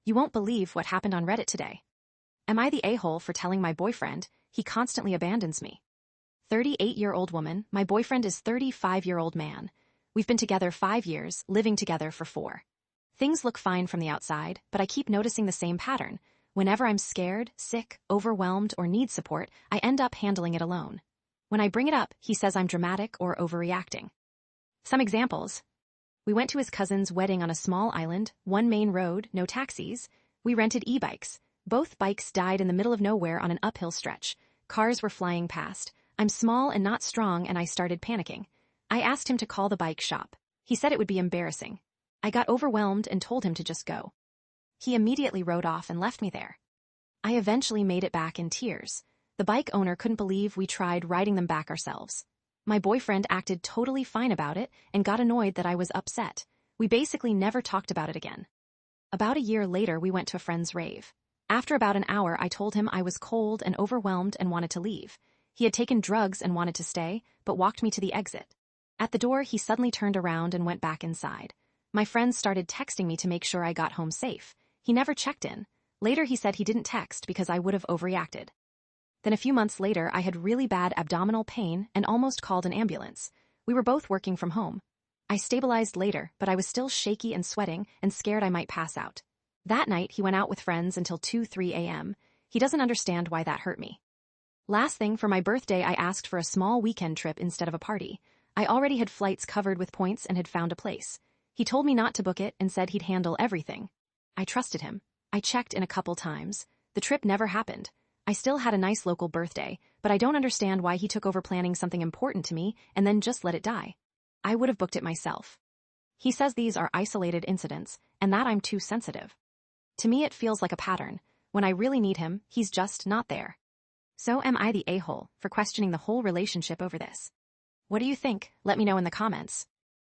You won't believe what happened on Reddit today. Am I the a-hole for telling my boyfriend he constantly abandons me? 38-year-old woman, my boyfriend is 35-year-old man. We've been together 5 years, living together for 4. Things look fine from the outside, but I keep noticing the same pattern. Whenever I'm scared, sick, overwhelmed, or need support, I end up handling it alone. When I bring it up, he says I'm dramatic or overreacting. Some examples. We went to his cousin's wedding on a small island, one main road, no taxis. We rented e-bikes. Both bikes died in the middle of nowhere on an uphill stretch. Cars were flying past. I'm small and not strong, and I started panicking. I asked him to call the bike shop. He said it would be embarrassing. I got overwhelmed and told him to just go. He immediately rode off and left me there. I eventually made it back in tears. The bike owner couldn't believe we tried riding them back ourselves. My boyfriend acted totally fine about it and got annoyed that I was upset. We basically never talked about it again. About a year later, we went to a friend's rave. After about an hour, I told him I was cold and overwhelmed and wanted to leave. He had taken drugs and wanted to stay, but walked me to the exit. At the door, he suddenly turned around and went back inside. My friends started texting me to make sure I got home safe. He never checked in. Later, he said he didn't text because I would have overreacted. Then a few months later, I had really bad abdominal pain and almost called an ambulance. We were both working from home. I stabilized later, but I was still shaky and sweating and scared I might pass out. That night, he went out with friends until 2-3 a.m. He doesn't understand why that hurt me. Last thing, for my birthday, I asked for a small weekend trip instead of a party. I already had flights covered with points and had found a place. He told me not to book it and said he'd handle everything. I trusted him. I checked in a couple times. The trip never happened. I still had a nice local birthday, but I don't understand why he took over planning something important to me and then just let it die. I would have booked it myself. He says these are isolated incidents and that I'm too sensitive. To me, it feels like a pattern. When I really need him, he's just not there. So am I the a-hole for questioning the whole relationship over this? What do you think? Let me know in the comments.